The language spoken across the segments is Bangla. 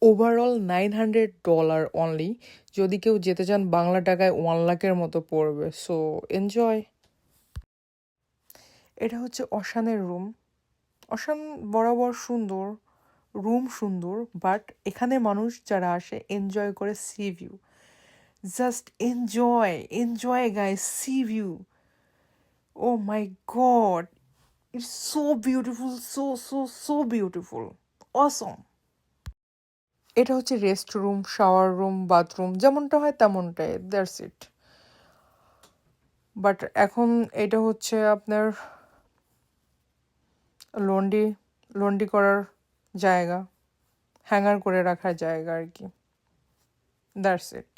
Overall $900 only. যদি কেউ যেতে চান বাংলা টাকায় 1 লাখের মতো পড়বে। So enjoy. এটা হচ্ছে অশানের রুম। অশান বরাবর সুন্দর, রুম সুন্দর, বাট এখানে মানুষ যারা আসে এনজয় করে sea view. Just enjoy guys, sea view. Oh my god, it's so beautiful, so beautiful, awesome. এটা হচ্ছে rest room, shower room, bathroom, যেমনটা হয় তেমনটাই, দ্যাটস ইট। বাট এখন এটা হচ্ছে আপনার লন্ড্রি করার জায়গা, হ্যাঙ্গার করে রাখার জায়গা আর কি, দ্যাটস ইট।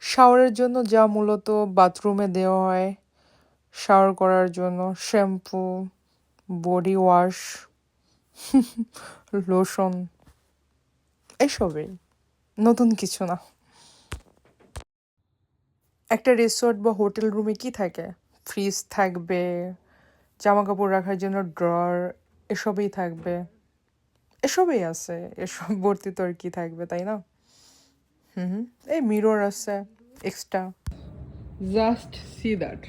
শাওয়ারের জন্য যা মূলত বাথরুমে দেওয়া হয়, শাওয়ার করার জন্য শ্যাম্পু, বডি ওয়াশ, লোশন, এসবই, নতুন কিছু না। একটা রিসোর্ট বা হোটেল রুমে কি থাকে? ফ্রিজ থাকবে, জামা কাপড় রাখার জন্য ড্রয়ার, এসবই থাকবে, এসবই আছে। এসব ভর্তি তো আর কি থাকবে, তাই না? এই মিরর আছে এক্সট্রা। জাস্ট সি দ্যাট,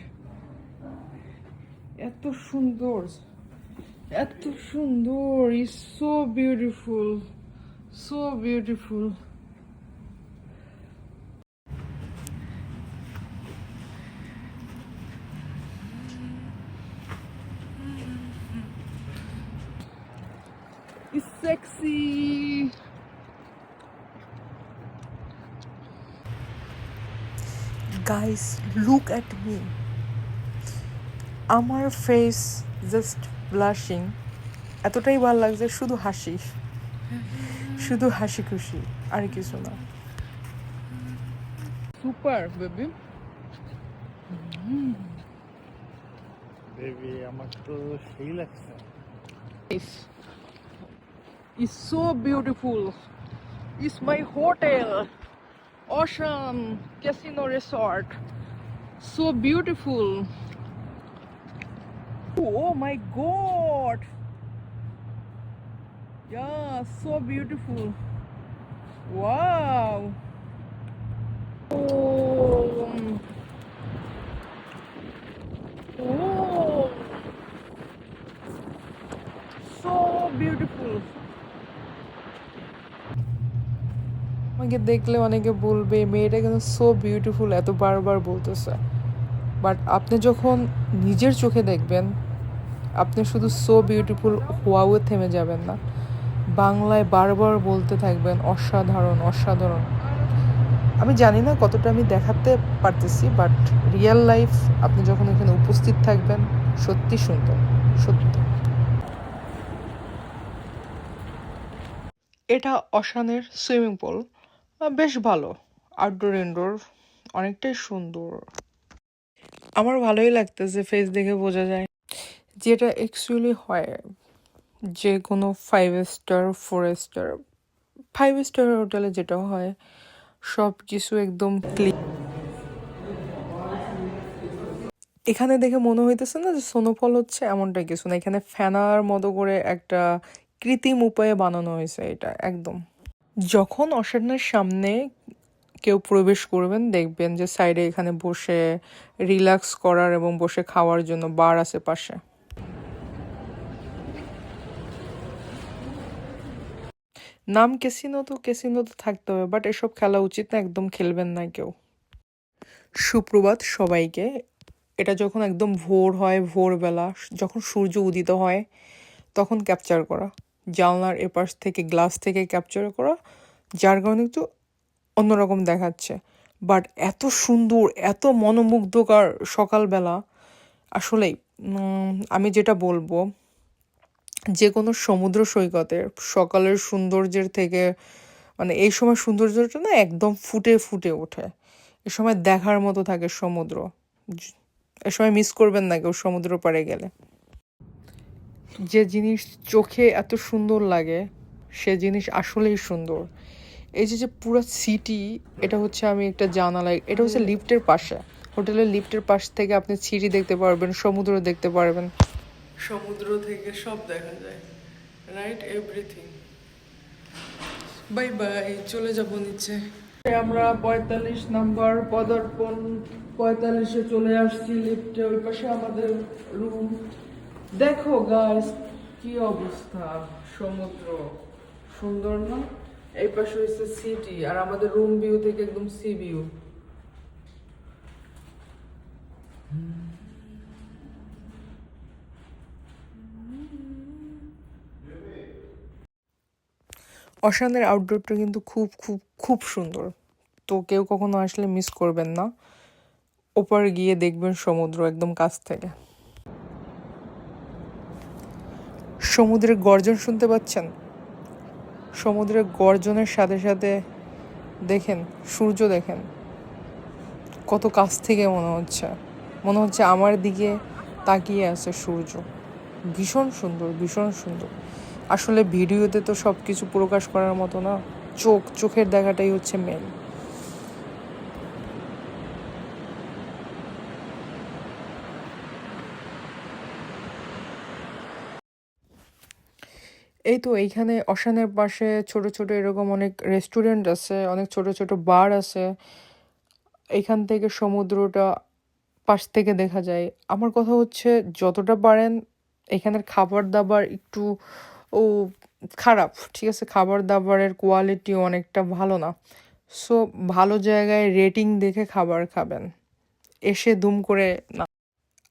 এত সুন্দর, এত সুন্দর, is so beautiful, so beautiful. It's sexy. Guys, look at me. আমার ফেস জাস্ট ব্লাশিং, এতটাই ভালো লাগছে, শুধু হাসি, শুধু হাসি খুশি, আর কিছু না। সুপার বেবি, বেবি আমার তো সেই লাগছে। It's so beautiful. It's my hotel, Ocean Casino Resort. So beautiful. Oh my god. Yeah, so beautiful. Wow. Oh. Oh. So beautiful. আমাকে দেখলে অনেকে বলবে মেয়েটা কিন্তু সো বিউটিফুল, এত বারবার বলতেছে। বাট আপনি যখন নিজের চোখে দেখবেন, আপনি শুধু সো বিউটিফুল হওয়াও থেমে যাবেন না, বাংলায় বারবার বলতে থাকবেন অসাধারণ, অসাধারণ। আমি জানি না কতটা আমি দেখাতে পারতেছি, বাট রিয়েল লাইফ আপনি যখন এখানে উপস্থিত থাকবেন, সত্যি সুন্দর, সত্যি। এটা অশানের সুইমিং পুল, বেশ ভালো, আউটডোর ইনডোর অনেকটাই সুন্দর। আমার ভালোই লাগতেছে, ফেস দেখে বোঝা যায়। যেটা অ্যাকচুয়ালি হয় যে কোনো 5 স্টার 4 স্টার 5 স্টার হোটেলে যেটা হয়, সব কিছু একদম ক্লিন। এখানে দেখে মনে হইতেছে না যে স্নোফল হচ্ছে, এমনটা কিছু না। এখানে ফ্যানার মতো করে একটা কৃত্রিম উপায়ে বানানো হয়েছে এটা একদম। যখন অশানের সামনে কেউ প্রবেশ করবেন, দেখবেন যে সাইডে এখানে বসে রিল্যাক্স করার এবং বসে খাওয়ার জন্য বার আছে পাশে। নাম ক্যাসিনো তো থাকতে হবে, বাট এসব খেলা উচিত না, একদম খেলবেন না কেউ। সুপ্রভাত সবাইকে। এটা যখন একদম ভোর হয়, ভোরবেলা যখন সূর্য উদিত হয়, তখন ক্যাপচার করা, জানলার এপাশ থেকে গ্লাস থেকে ক্যাপচার করা, যার কারণে একটু অন্যরকম দেখাচ্ছে। বাট এত সুন্দর, এত মনোমুগ্ধকর সকালবেলা, আসলেই আমি যেটা বলবো, যে কোনো সমুদ্র সৈকতের সকালের সৌন্দর্যের থেকে, মানে এই সময় সৌন্দর্যটা না একদম ফুটে ফুটে ওঠে। এ সময় দেখার মতো থাকে সমুদ্র। এ সময় মিস করবেন না কেউ সমুদ্র পাড়ে গেলে। যে জিনিস চোখে এত সুন্দর লাগে, সে জিনিস আসলেই সুন্দর। এই যে পুরো সিটি, এটা হচ্ছে আমি একটা জানালা, এটা হচ্ছে লিফটের পাশে, হোটেলের লিফটের পাশ থেকে আপনি সিটি দেখতে পারবেন, সমুদ্র দেখতে পারবেন, সমুদ্র থেকে সব দেখা যায়। Right everything. বাই বাই, চলে যাব নিচে। আমরা 45 নাম্বার পদার্পণ 45-এ চলে আসছি লিফটে। ওই পাশে আমাদের রুম। দেখো গাইস কি অবস্থা, সমুদ্র সুন্দর না? এই পাশে হচ্ছে সিটি, আর আমাদের রুম ভিউ থেকে একদম সি ভিউ। অশানের আউটডোরটা কিন্তু খুব খুব খুব সুন্দর, তো কেউ কখনো আসলে মিস করবেন না। ওপারে গিয়ে দেখবেন সমুদ্র একদম কাছ থেকে। সমুদ্রের গর্জন শুনতে পাচ্ছেন? সমুদ্রের গর্জনের সাথে সাথে দেখেন সূর্য, দেখেন কত কাছ থেকে মনে হচ্ছে আমার দিকে তাকিয়ে আছে সূর্য। ভীষণ সুন্দর, ভীষণ সুন্দর। আসলে ভিডিওতে তো সব কিছু প্রকাশ করার মতো না, চোখের দেখাটাই হচ্ছে মেন। এই তো এইখানে অশানের পাশে ছোট ছোট এরকম অনেক রেস্টুরেন্ট আছে, অনেক ছোট ছোট বার আছে। এখান থেকে সমুদ্রটা পাশ থেকে দেখা যায়। আমার কথা হচ্ছে যতটা পারেন এখানের খাবার দাবার একটু ও খারাপ, ঠিক আছে? খাবার দাবারের কোয়ালিটি অনেকটা ভালো না। সো ভালো জায়গায় রেটিং দেখে খাবার খাবেন, এসে দুম করে না।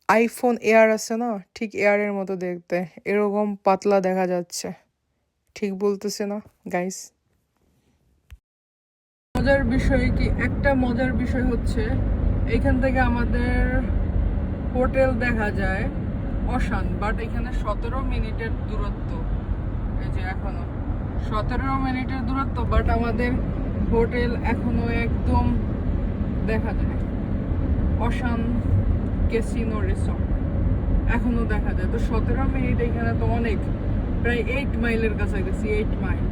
আইফোন এয়ার আছে না, ঠিক এয়ারের মতো দেখতে, এরকম পাতলা দেখা যাচ্ছে। ঠিক বলতেছে না গাইস? মজার বিষয় কি, একটা মজার বিষয় হচ্ছে এখান থেকে আমাদের হোটেল দেখা যায় অশান, বাট এখানে 17 মিনিটের দূরত্ব। এই যে এখনো 17 মিনিটের দূরত্ব, বাট আমাদের হোটেল এখনো একদম দেখা যায়। অশান ক্যাসিনো রিসর্ট এখনো দেখা যায়। তো 17 মিনিট এখানে তো অনেক, প্রায় 8 মাইলের কাছাকাছি, 8 মাইল।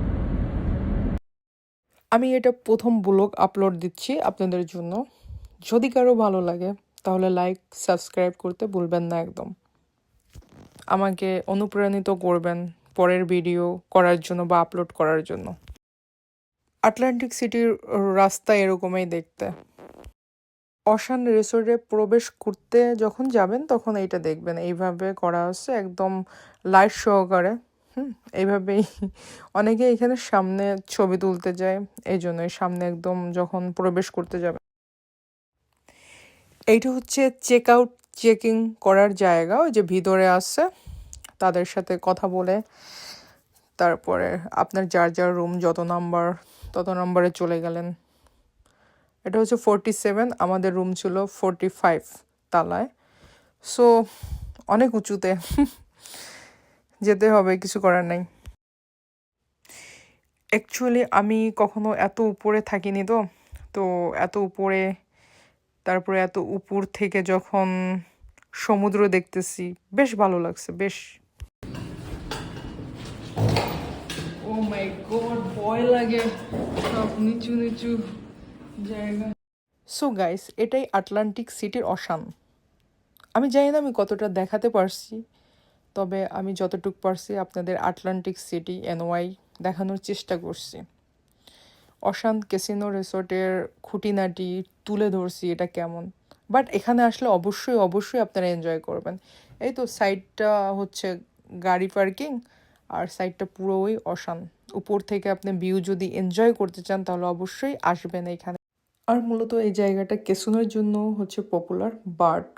আমি এটা প্রথম ব্লগ আপলোড দিচ্ছি আপনাদের জন্য। যদি কারো ভালো লাগে তাহলে লাইক সাবস্ক্রাইব করতে ভুলবেন না একদম। আমাকে অনুপ্রাণিত করবেন পরের ভিডিও করার জন্য বা আপলোড করার জন্য। আটলান্টিক সিটির রাস্তা এরকমই দেখতে। অশান রিসোর্টে প্রবেশ করতে যখন যাবেন তখন এইটা দেখবেন, এইভাবে করা আছে একদম লাইট সহকারে। এইভাবেই অনেকে এখানে সামনে ছবি তুলতে যায়, এই জন্যই সামনে একদম যখন প্রবেশ করতে যাবে। এইটা হচ্ছে চেক আউট চেকিং করার জায়গা। ওই যে ভিতরে আছে, তাদের সাথে কথা বলে তারপরে আপনার যার যার রুম যত নাম্বার তত নাম্বারে চলে গেলেন। এটা হচ্ছে 47, আমাদের রুম ছিল 45 তালায়। সো অনেক উঁচুতে যেতে হবে, কিছু করার নাই। অ্যাকচুয়ালি আমি কখনো এত উপরে থাকিনি, তো তো এত উপরে, তারপরে এত উপর থেকে যখন সমুদ্র দেখতেছি বেশ ভালো লাগছে, বেশ। ও মাই গড, ভয় লাগে, সব নিচু নিচু জায়গা। সো গাইস, এটাই আটলান্টিক সিটির অশান। আমি জানি না আমি কতটা দেখাতে পারছি, তবে আমি যতটুকু পারছি আপনাদের আটলান্টিক সিটি এনওয়াই দেখানোর চেষ্টা করছি। অশান ক্যাসিনো রিসোর্টের খুঁটিনাটি তুলে ধরছি এটা কেমন। বাট এখানে আসলে অবশ্যই অবশ্যই আপনারা এনজয় করবেন। এই তো সাইডটা হচ্ছে গাড়ি পার্কিং, আর সাইডটা পুরোই অশান। উপর থেকে আপনি ভিউ যদি এনজয় করতে চান তাহলে অবশ্যই আসবেন এখানে। আর মূলত এই জায়গাটা ক্যাসিনোর জন্য হচ্ছে পপুলার, বাট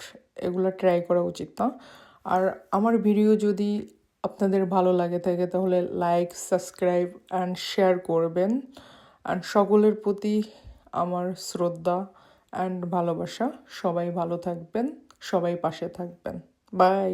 এগুলা ট্রাই করা উচিত না। আর আমার ভিডিও যদি আপনাদের ভালো লাগে থাকে তাহলে লাইক সাবস্ক্রাইব অ্যান্ড শেয়ার করবেন। অ্যান্ড সকলের প্রতি আমার শ্রদ্ধা অ্যান্ড ভালোবাসা। সবাই ভালো থাকবেন, সবাই পাশে থাকবেন। বাই।